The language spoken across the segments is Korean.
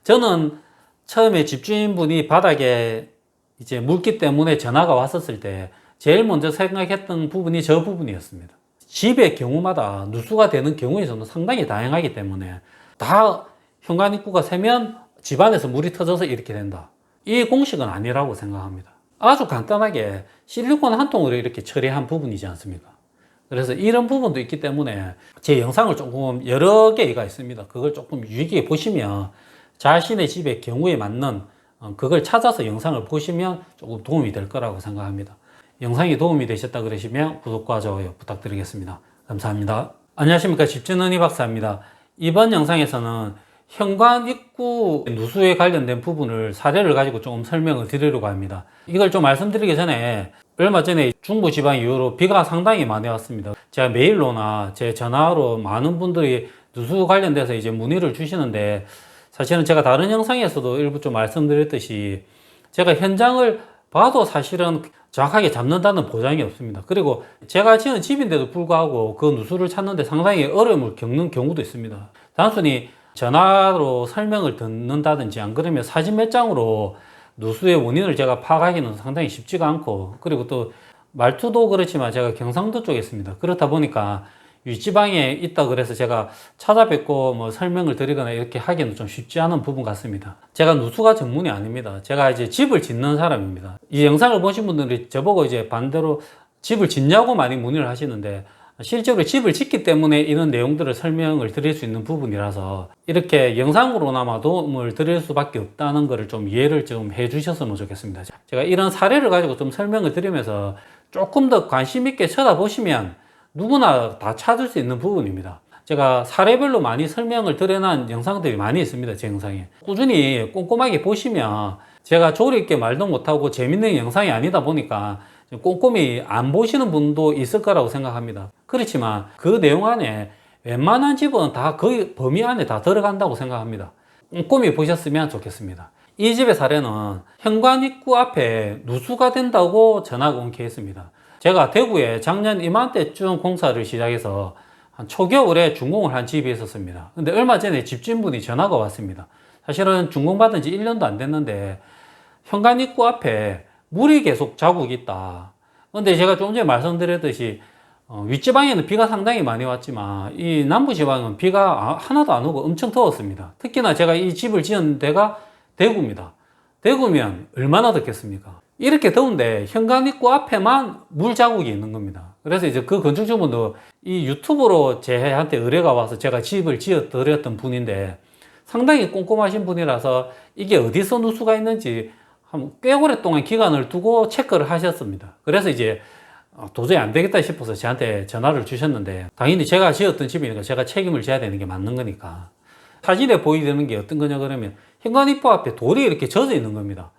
저는 처음에 집주인분이 바닥에 이제 물기 때문에 전화가 왔었을 때 제일 먼저 생각했던 부분이 저 부분이었습니다. 집의 경우마다 누수가 되는 경우에서는 상당히 다양하기 때문에 다 현관 입구가 새면 집안에서 물이 터져서 이렇게 된다. 이 공식은 아니라고 생각합니다. 아주 간단하게 실리콘 한 통으로 이렇게 처리한 부분이지 않습니까? 그래서 이런 부분도 있기 때문에 제 영상을 조금 여러 개가 있습니다. 그걸 조금 유의 깊게 보시면 자신의 집의 경우에 맞는 그걸 찾아서 영상을 보시면 조금 도움이 될 거라고 생각합니다. 영상이 도움이 되셨다 그러시면 구독과 좋아요 부탁드리겠습니다. 감사합니다. 안녕하십니까, 집주인 이 박사입니다. 이번 영상에서는 현관 입구 누수에 관련된 부분을 사례를 가지고 조금 설명을 드리려고 합니다. 이걸 좀 말씀드리기 전에 얼마 전에 중부지방 이후로 비가 상당히 많이 왔습니다. 제가 메일로나 제 전화로 많은 분들이 누수 관련돼서 이제 문의를 주시는데, 사실은 제가 다른 영상에서도 일부 좀 말씀드렸듯이 제가 현장을 봐도 사실은 정확하게 잡는다는 보장이 없습니다. 그리고 제가 지은 집인데도 불구하고 그 누수를 찾는데 상당히 어려움을 겪는 경우도 있습니다. 단순히 전화로 설명을 듣는다든지 안 그러면 사진 몇 장으로 누수의 원인을 제가 파악하기는 상당히 쉽지가 않고, 그리고 또 말투도 그렇지만 제가 경상도 쪽에 있습니다. 그렇다 보니까 윗지방에 있다 그래서 제가 찾아뵙고 뭐 설명을 드리거나 이렇게 하기는 좀 쉽지 않은 부분 같습니다. 제가 누수가 전문이 아닙니다. 제가 이제 집을 짓는 사람입니다. 이 영상을 보신 분들이 저보고 이제 반대로 집을 짓냐고 많이 문의를 하시는데, 실제로 집을 짓기 때문에 이런 내용들을 설명을 드릴 수 있는 부분이라서 이렇게 영상으로나마 도움을 드릴 수밖에 없다는 것을 좀 이해를 좀 해 주셨으면 좋겠습니다. 제가 이런 사례를 가지고 좀 설명을 드리면서 조금 더 관심 있게 쳐다보시면 누구나 다 찾을 수 있는 부분입니다. 제가 사례별로 많이 설명을 드려놓은 영상들이 많이 있습니다. 제 영상에 꾸준히 꼼꼼하게 보시면, 제가 조리 있게 말도 못하고 재밌는 영상이 아니다 보니까 꼼꼼히 안 보시는 분도 있을 거라고 생각합니다. 그렇지만 그 내용 안에 웬만한 집은 다 거의 범위 안에 다 들어간다고 생각합니다. 꼼꼼히 보셨으면 좋겠습니다. 이 집의 사례는 현관 입구 앞에 누수가 된다고 전화가 온 케이스입니다. 제가 대구에 작년 이맘때쯤 공사를 시작해서 한 초겨울에 준공을 한 집이 있었습니다. 근데 얼마 전에 집주인분이 전화가 왔습니다. 사실은 준공받은 지 1년도 안 됐는데 현관 입구 앞에 물이 계속 자국이 있다. 근데 제가 좀 전에 말씀드렸듯이 윗지방에는 비가 상당히 많이 왔지만 이 남부지방은 비가 하나도 안 오고 엄청 더웠습니다. 특히나 제가 이 집을 지은 데가 대구입니다. 대구면 얼마나 덥겠습니까? 이렇게 더운데 현관 입구 앞에만 물 자국이 있는 겁니다. 그래서 이제 그 건축주분도 이 유튜브로 제한테 의뢰가 와서 제가 집을 지어 드렸던 분인데, 상당히 꼼꼼하신 분이라서 이게 어디서 누수가 있는지 꽤 오랫동안 기간을 두고 체크를 하셨습니다. 그래서 이제 도저히 안 되겠다 싶어서 저한테 전화를 주셨는데, 당연히 제가 지었던 집이니까 제가 책임을 져야 되는 게 맞는 거니까. 사진에 보이는 게 어떤 거냐 그러면 현관 입구 앞에 돌이 이렇게 젖어 있는 겁니다.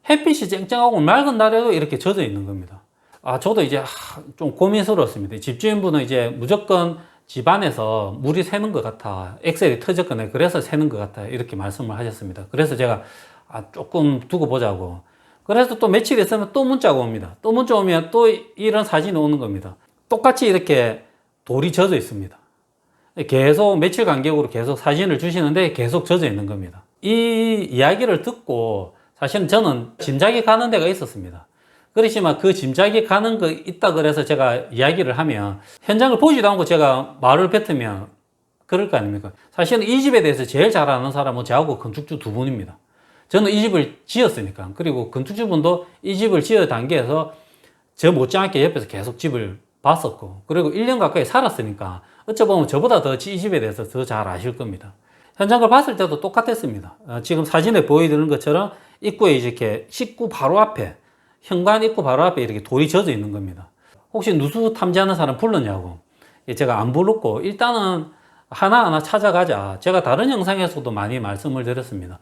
햇빛이 쨍쨍하고 맑은 날에도 이렇게 젖어 있는 겁니다. 저도 이제 좀 고민스러웠습니다. 집주인분은 이제 무조건 집안에서 물이 새는 것 같아, 엑셀이 터졌거나 그래서 새는 것 같아, 이렇게 말씀을 하셨습니다. 그래서 제가 조금 두고 보자고. 그래서 또 며칠 있으면 또 문자가 옵니다. 또 문자 오면 또 이런 사진이 오는 겁니다. 똑같이 이렇게 돌이 젖어 있습니다. 계속 며칠 간격으로 계속 사진을 주시는데 계속 젖어 있는 겁니다. 이 이야기를 듣고 사실은 저는 짐작이 가는 데가 있었습니다. 그렇지만 그 짐작이 가는 거 있다 그래서 제가 이야기를 하면 현장을 보지도 않고 제가 말을 뱉으면 그럴 거 아닙니까? 사실은 이 집에 대해서 제일 잘 아는 사람은 저하고 건축주 두 분입니다. 저는 이 집을 지었으니까. 그리고 건축주분도 이 집을 지어 단계에서 저 못지않게 옆에서 계속 집을 봤었고, 그리고 1년 가까이 살았으니까 어쩌보면 저보다 더 이 집에 대해서 더 잘 아실 겁니다. 현장을 봤을 때도 똑같았습니다. 지금 사진에 보여드리는 것처럼 입구에 이렇게 식구 바로 앞에, 현관 입구 바로 앞에 이렇게 돌이 젖어 있는 겁니다. 혹시 누수 탐지하는 사람 불렀냐고. 제가 안 불렀고 일단은 하나하나 찾아가자. 제가 다른 영상에서도 많이 말씀을 드렸습니다.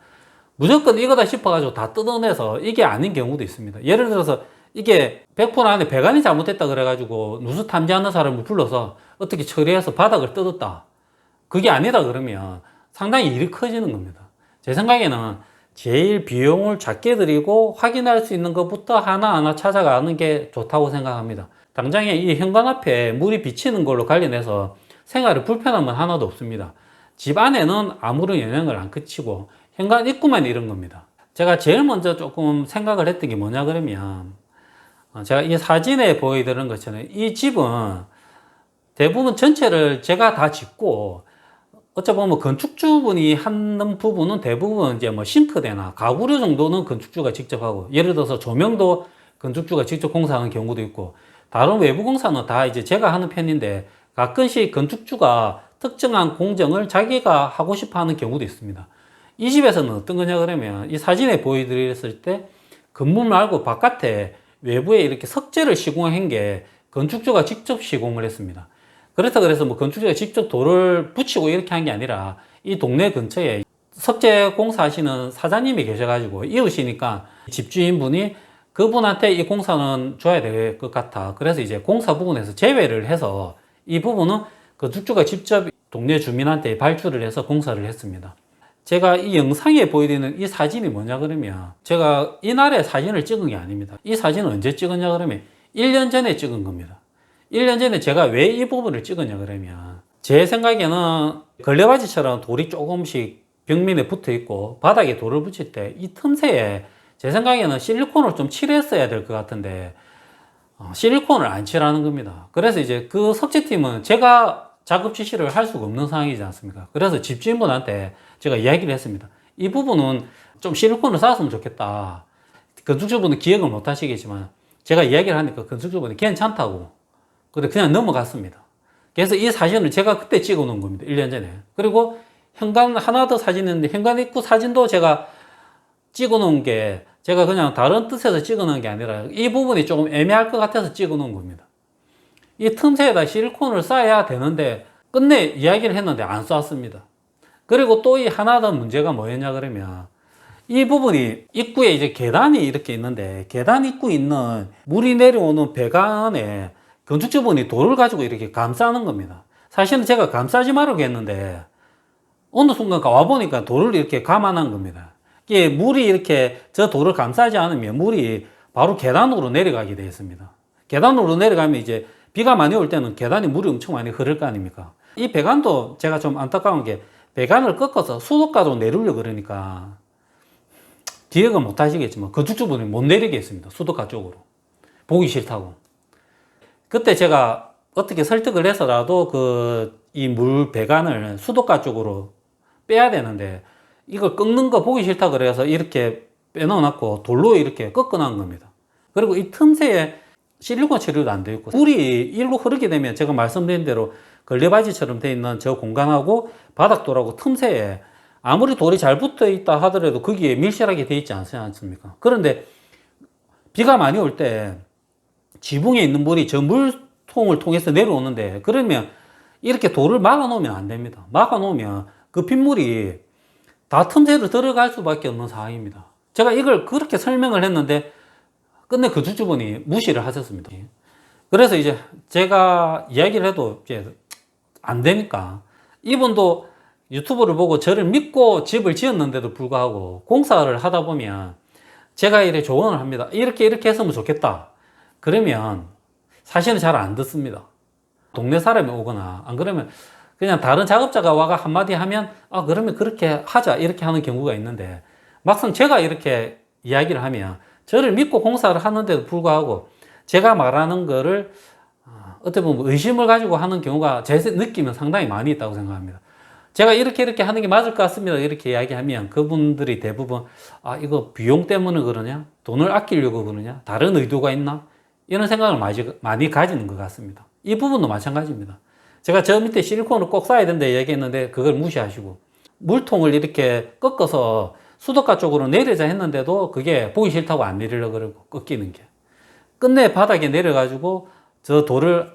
무조건 이거다 싶어가지고 다 뜯어내서 이게 아닌 경우도 있습니다. 예를 들어서 이게 100% 안에 배관이 잘못됐다 그래가지고 누수 탐지하는 사람을 불러서 어떻게 처리해서 바닥을 뜯었다. 그게 아니다 그러면 상당히 일이 커지는 겁니다. 제 생각에는 제일 비용을 작게 들이고 확인할 수 있는 것부터 하나하나 찾아가는 게 좋다고 생각합니다. 당장에 이 현관 앞에 물이 비치는 걸로 관련해서 생활에 불편함은 하나도 없습니다. 집 안에는 아무런 영향을 안 끼치고 현관 입구만 이런 겁니다. 제가 제일 먼저 조금 생각을 했던 게 뭐냐 그러면, 제가 이 사진에 보여드리는 것처럼 이 집은 대부분 전체를 제가 다 짓고, 어찌 보면 건축주분이 하는 부분은 대부분 이제 뭐 싱크대나 가구류 정도는 건축주가 직접 하고, 예를 들어서 조명도 건축주가 직접 공사하는 경우도 있고, 다른 외부 공사는 다 이제 제가 하는 편인데, 가끔씩 건축주가 특정한 공정을 자기가 하고 싶어 하는 경우도 있습니다. 이 집에서는 어떤 거냐 그러면, 이 사진에 보여드렸을 때 건물 말고 바깥에 외부에 이렇게 석재를 시공한 게 건축주가 직접 시공을 했습니다. 그래서 뭐 건축주가 직접 돌을 붙이고 이렇게 한 게 아니라, 이 동네 근처에 석재 공사하시는 사장님이 계셔가지고 이웃이니까 집주인분이 그분한테 이 공사는 줘야 될 것 같아. 그래서 이제 공사 부분에서 제외를 해서 이 부분은 건축주가 직접 동네 주민한테 발주를 해서 공사를 했습니다. 제가 이 영상에 보여드리는 이 사진이 뭐냐 그러면, 제가 이날에 사진을 찍은 게 아닙니다. 이 사진은 언제 찍었냐 그러면 1년 전에 찍은 겁니다. 1년 전에 제가 왜 이 부분을 찍었냐 그러면, 제 생각에는 걸레바지처럼 돌이 조금씩 벽면에 붙어 있고 바닥에 돌을 붙일 때 이 틈새에 제 생각에는 실리콘을 좀 칠했어야 될 것 같은데 실리콘을 안 칠하는 겁니다. 그래서 이제 그 석재팀은 제가 작업 지시를 할 수가 없는 상황이지 않습니까? 그래서 집주인분한테 제가 이야기를 했습니다. 이 부분은 좀 실리콘을 쌓았으면 좋겠다. 건축주분은 기억을 못 하시겠지만 제가 이야기를 하니까 건축주분이 괜찮다고 그냥 넘어갔습니다. 그래서 이 사진을 제가 그때 찍어 놓은 겁니다. 1년 전에. 그리고 현관 하나 더 사진이 있는데, 현관 입구 사진도 제가 찍어 놓은 게, 제가 그냥 다른 뜻에서 찍어 놓은 게 아니라 이 부분이 조금 애매할 것 같아서 찍어 놓은 겁니다. 이 틈새에다 실리콘을 쌓아야 되는데 끝내 이야기를 했는데 안 쐈습니다. 그리고 또 이 하나 더 문제가 뭐였냐 그러면, 이 부분이 입구에 이제 계단이 이렇게 있는데, 계단 입구에 있는 물이 내려오는 배관에 건축주분이 돌을 가지고 이렇게 감싸는 겁니다. 사실은 제가 감싸지 말라고 했는데 어느 순간 와보니까 돌을 이렇게 감아놓은 겁니다. 이게 물이 이렇게 저 돌을 감싸지 않으면 물이 바로 계단으로 내려가게 되어 있습니다. 계단으로 내려가면 이제 비가 많이 올 때는 계단에 물이 엄청 많이 흐를 거 아닙니까? 이 배관도 제가 좀 안타까운 게, 배관을 꺾어서 수도가로 내리려고 그러니까 기억은 못 하시겠지만 건축주분이 못 내리게 했습니다. 수도가 쪽으로. 보기 싫다고. 그때 제가 어떻게 설득을 해서라도 이 물 배관을 수도가 쪽으로 빼야 되는데, 이걸 꺾는 거 보기 싫다 그래서 이렇게 빼놓고 돌로 이렇게 꺾어놓은 겁니다. 그리고 이 틈새에 실리콘 처리도 안 되어 있고, 물이 일로 흐르게 되면 제가 말씀드린 대로 걸레바지처럼 되어 있는 저 공간하고 바닥돌하고 틈새에 아무리 돌이 잘 붙어 있다 하더라도 거기에 밀실하게 되어 있지 않습니까? 그런데 비가 많이 올 때 지붕에 있는 물이 저 물통을 통해서 내려오는데, 그러면 이렇게 돌을 막아 놓으면 안 됩니다. 막아 놓으면 그 빗물이 다 틈새로 들어갈 수밖에 없는 상황입니다. 제가 이걸 그렇게 설명을 했는데 끝내 건축주분이 무시를 하셨습니다. 그래서 이제 제가 이야기를 해도 이제 안 되니까, 이분도 유튜브를 보고 저를 믿고 집을 지었는데도 불구하고 공사를 하다 보면 제가 이렇게 조언을 합니다. 이렇게 했으면 좋겠다. 그러면 사실은 잘 안 듣습니다. 동네 사람이 오거나, 안 그러면 그냥 다른 작업자가 와가 한마디 하면 그러면 그렇게 하자 이렇게 하는 경우가 있는데, 막상 제가 이렇게 이야기를 하면 저를 믿고 공사를 하는데도 불구하고 제가 말하는 거를 어떻게 보면 의심을 가지고 하는 경우가 제 느낌은 상당히 많이 있다고 생각합니다. 제가 이렇게 하는 게 맞을 것 같습니다 이렇게 이야기하면 그분들이 대부분 이거 비용 때문에 그러냐? 돈을 아끼려고 그러냐? 다른 의도가 있나? 이런 생각을 많이 가지는 것 같습니다. 이 부분도 마찬가지입니다. 제가 저 밑에 실리콘을 꼭 쌓아야 된다 얘기했는데 그걸 무시하시고, 물통을 이렇게 꺾어서 수도가 쪽으로 내리자 했는데도 그게 보기 싫다고 안 내리려고 그러고 꺾이는 게, 끝내 바닥에 내려가지고 저 돌을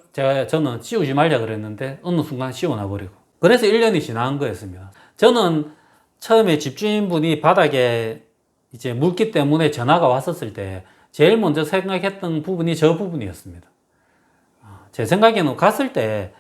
저는 씌우지 말자 그랬는데 어느 순간 씌워놔 버리고, 그래서 1년이 지난 거였습니다. 저는 처음에 집주인분이 바닥에 이제 물기 때문에 전화가 왔었을 때 제일 먼저 생각했던 부분이 저 부분이었습니다. 제 생각에는 갔을 때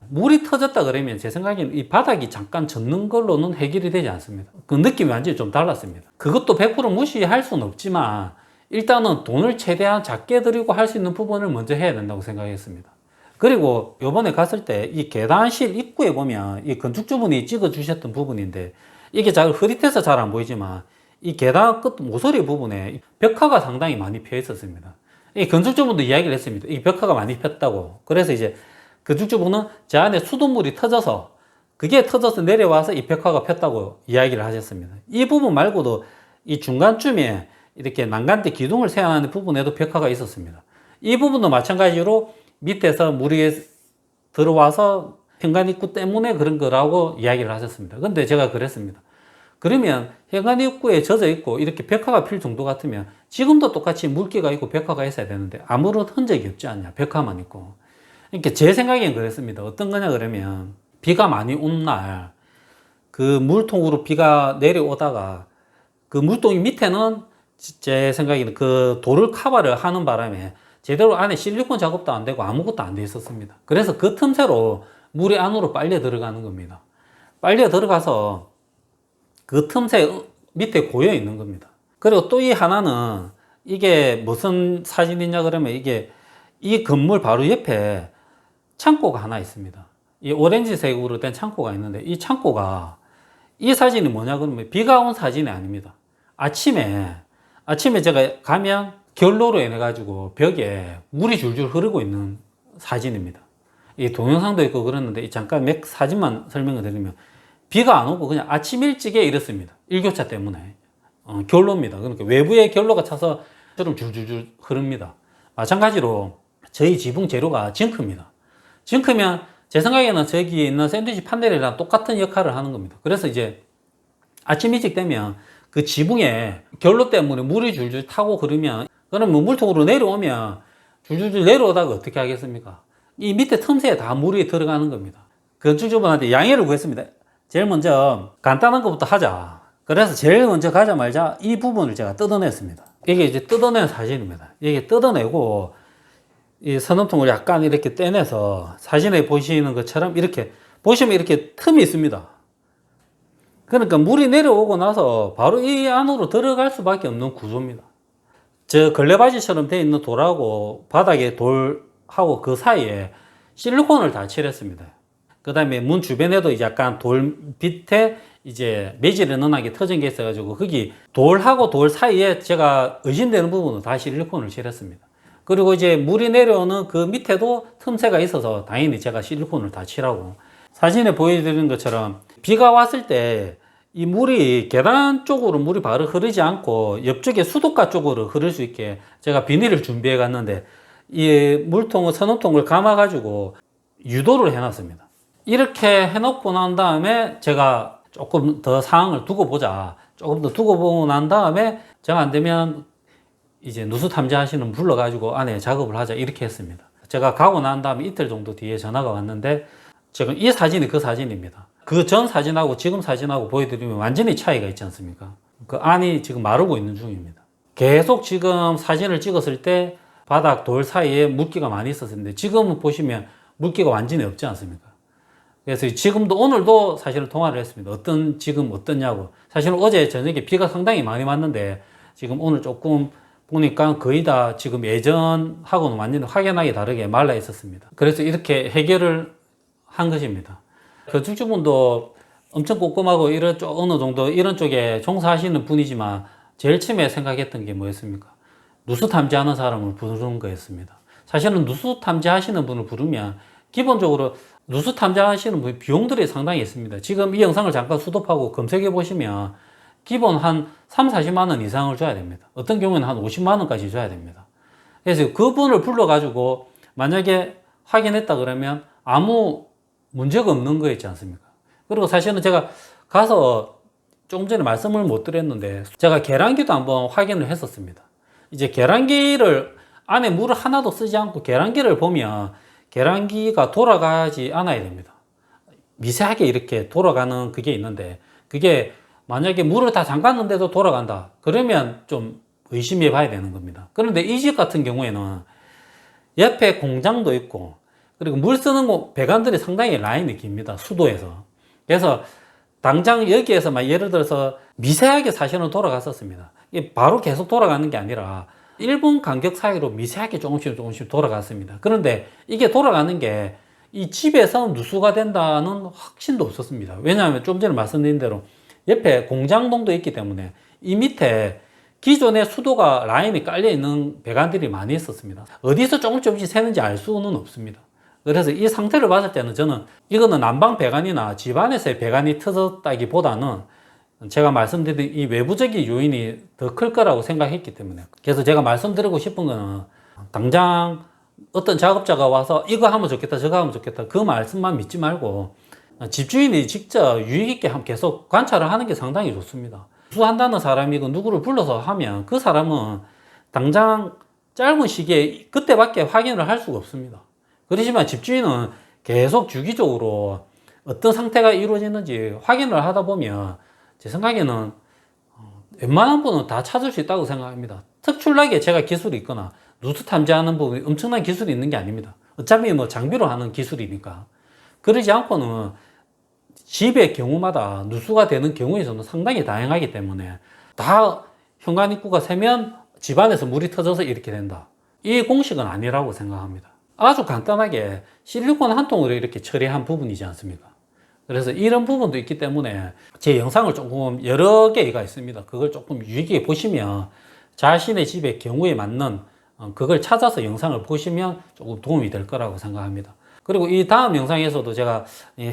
물이 터졌다 그러면 제 생각에는 이 바닥이 잠깐 젖는 걸로는 해결이 되지 않습니다. 그 느낌이 완전히 좀 달랐습니다. 그것도 100% 무시할 수는 없지만 일단은 돈을 최대한 작게 들이고 할 수 있는 부분을 먼저 해야 된다고 생각했습니다. 그리고 요번에 갔을 때 이 계단실 입구에 보면 이 건축주분이 찍어 주셨던 부분인데, 이게 잘 흐릿해서 잘 안 보이지만 이 계단 끝 모서리 부분에 벽화가 상당히 많이 펴 있었습니다. 이 건축주분도 이야기를 했습니다. 이 벽화가 많이 폈다고. 그래서 이제 건축주분은 저 안에 수돗물이 터져서 그게 터져서 내려와서 이 벽화가 폈다고 이야기를 하셨습니다. 이 부분 말고도 이 중간쯤에 이렇게 난간대 기둥을 세워놓는 부분에도 벽화가 있었습니다. 이 부분도 마찬가지로 밑에서 물이 들어와서 현관 입구 때문에 그런 거라고 이야기를 하셨습니다. 근데 제가 그랬습니다. 그러면 현관 입구에 젖어 있고 이렇게 벽화가 필 정도 같으면 지금도 똑같이 물기가 있고 벽화가 있어야 되는데 아무런 흔적이 없지 않냐. 벽화만 있고. 그러니까 제 생각엔 그랬습니다. 어떤 거냐 그러면 비가 많이 온 날 그 물통으로 비가 내려오다가 그 물통이 밑에는 제 생각에는 그 돌을 커버를 하는 바람에 제대로 안에 실리콘 작업도 안 되고 아무것도 안 돼 있었습니다. 그래서 그 틈새로 물이 안으로 빨려 들어가는 겁니다. 빨려 들어가서 그 틈새 밑에 고여 있는 겁니다. 그리고 또 이 하나는 이게 무슨 사진이냐 그러면 이게 이 건물 바로 옆에 창고가 하나 있습니다. 이 오렌지색으로 된 창고가 있는데 이 창고가 이 사진이 뭐냐 그러면 비가 온 사진이 아닙니다. 아침에 제가 가면 결로로 인해 가지고 벽에 물이 줄줄 흐르고 있는 사진입니다. 이 동영상도 있고 그랬는데 잠깐 몇 사진만 설명을 드리면 비가 안 오고 그냥 아침 일찍에 이렇습니다. 일교차 때문에 결로입니다. 그러니까 외부에 결로가 차서 처럼 줄줄줄 흐릅니다. 마찬가지로 저희 지붕 재료가 징크입니다. 징크면 제 생각에는 저기 있는 샌드위치 판넬이랑 똑같은 역할을 하는 겁니다. 그래서 이제 아침 일찍 되면 그 지붕에 결로 때문에 물이 줄줄 타고 그러면 그러면 물통으로 내려오면 줄줄줄 내려오다가 어떻게 하겠습니까? 이 밑에 틈새에 다 물이 들어가는 겁니다. 건축주분한테 양해를 구했습니다. 제일 먼저 간단한 것부터 하자. 그래서 제일 먼저 가자마자 이 부분을 제가 뜯어냈습니다. 이게 이제 뜯어낸 사진입니다. 이게 뜯어내고 이 선음통을 약간 이렇게 떼내서 사진에 보시는 것처럼 이렇게 보시면 이렇게 틈이 있습니다. 그러니까 물이 내려오고 나서 바로 이 안으로 들어갈 수밖에 없는 구조입니다. 저 걸레바지처럼 되어 있는 돌하고 바닥에 돌하고 그 사이에 실리콘을 다 칠했습니다. 그 다음에 문 주변에도 약간 돌 밑에 이제 매질을 넣어나게 터진 게 있어가지고 거기 돌하고 돌 사이에 제가 의심되는 부분은 다 실리콘을 칠했습니다. 그리고 이제 물이 내려오는 그 밑에도 틈새가 있어서 당연히 제가 실리콘을 다 칠하고 사진에 보여드리는 것처럼 비가 왔을 때 이 물이 계단 쪽으로 물이 바로 흐르지 않고 옆쪽에 수도가 쪽으로 흐를 수 있게 제가 비닐을 준비해 갔는데 이 물통을 선음통을 감아 가지고 유도를 해 놨습니다. 이렇게 해 놓고 난 다음에 제가 조금 더 상황을 두고 보자. 조금 더 두고 보고 난 다음에 제가 안 되면 이제 누수 탐지하시는 분 불러가지고 안에 작업을 하자 이렇게 했습니다. 제가 가고 난 다음에 이틀 정도 뒤에 전화가 왔는데 지금 이 사진이 그 사진입니다. 그 전 사진하고 지금 사진하고 보여드리면 완전히 차이가 있지 않습니까? 그 안이 지금 마르고 있는 중입니다. 계속 지금 사진을 찍었을 때 바닥 돌 사이에 물기가 많이 있었는데 지금은 보시면 물기가 완전히 없지 않습니까? 그래서 지금도 오늘도 사실은 통화를 했습니다. 지금 어떻냐고. 사실은 어제 저녁에 비가 상당히 많이 왔는데 지금 오늘 조금 보니까 거의 다 지금 예전하고는 완전히 확연하게 다르게 말라 있었습니다. 그래서 이렇게 해결을 한 것입니다. 건축주분도 엄청 꼼꼼하고 어느 정도 이런 쪽에 종사하시는 분이지만 제일 처음에 생각했던 게 뭐였습니까? 누수 탐지하는 사람을 부르는 거였습니다. 사실은 누수 탐지하시는 분을 부르면 기본적으로 누수 탐지하시는 분 비용들이 상당히 있습니다. 지금 이 영상을 잠깐 수도하고 검색해 보시면 기본 한 3, 40만 원 이상을 줘야 됩니다. 어떤 경우에는 한 50만 원까지 줘야 됩니다. 그래서 그분을 불러가지고 만약에 확인했다 그러면 아무 문제가 없는 거 있지 않습니까? 그리고 사실은 제가 가서 조금 전에 말씀을 못 드렸는데 제가 계량기도 한번 확인을 했었습니다. 이제 계량기를 안에 물을 하나도 쓰지 않고 계량기를 보면 계량기가 돌아가지 않아야 됩니다. 미세하게 이렇게 돌아가는 그게 있는데 그게 만약에 물을 다 잠갔는데도 돌아간다. 그러면 좀 의심해 봐야 되는 겁니다. 그런데 이 집 같은 경우에는 옆에 공장도 있고 그리고 물 쓰는 배관들이 상당히 라인이 깁니다. 수도에서. 그래서 당장 여기에서 막 예를 들어서 미세하게 사실은 돌아갔었습니다. 이게 바로 계속 돌아가는 게 아니라 1분 간격 사이로 미세하게 조금씩 돌아갔습니다. 그런데 이게 돌아가는 게 이 집에서 누수가 된다는 확신도 없었습니다. 왜냐하면 좀 전에 말씀드린 대로 옆에 공장동도 있기 때문에 이 밑에 기존에 수도가 라인이 깔려 있는 배관들이 많이 있었습니다. 어디서 조금씩 새는지 알 수는 없습니다. 그래서 이 상태를 봤을 때는 저는 이거는 난방 배관이나 집안에서의 배관이 터졌다기보다는 제가 말씀드린 이 외부적인 요인이 더 클 거라고 생각했기 때문에, 그래서 제가 말씀드리고 싶은 거는 당장 어떤 작업자가 와서 이거 하면 좋겠다 저거 하면 좋겠다 그 말씀만 믿지 말고 집주인이 직접 유익 있게 계속 관찰을 하는 게 상당히 좋습니다. 수한다는 사람이 그 누구를 불러서 하면 그 사람은 당장 짧은 시기에 그때밖에 확인을 할 수가 없습니다. 그렇지만 집주인은 계속 주기적으로 어떤 상태가 이루어지는지 확인을 하다 보면 제 생각에는 웬만한 분은 다 찾을 수 있다고 생각합니다. 특출나게 제가 기술이 있거나 누수 탐지하는 부분이 엄청난 기술이 있는 게 아닙니다. 어차피 뭐 장비로 하는 기술이니까. 그러지 않고는 집의 경우마다 누수가 되는 경우의 수는 상당히 다양하기 때문에 다 현관 입구가 새면 집안에서 물이 터져서 이렇게 된다. 이 공식은 아니라고 생각합니다. 아주 간단하게 실리콘 한 통으로 이렇게 처리한 부분이지 않습니까? 그래서 이런 부분도 있기 때문에 제 영상을 조금 여러 개가 있습니다. 그걸 조금 유익 있게 보시면 자신의 집의 경우에 맞는 그걸 찾아서 영상을 보시면 조금 도움이 될 거라고 생각합니다. 그리고 이 다음 영상에서도 제가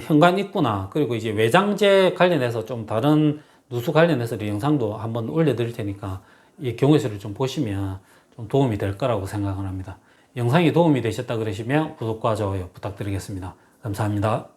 현관 입구나 그리고 이제 외장재 관련해서 좀 다른 누수 관련해서 영상도 한번 올려드릴 테니까 이 경우의 수를 좀 보시면 좀 도움이 될 거라고 생각을 합니다. 영상이 도움이 되셨다 그러시면 구독과 좋아요 부탁드리겠습니다. 감사합니다.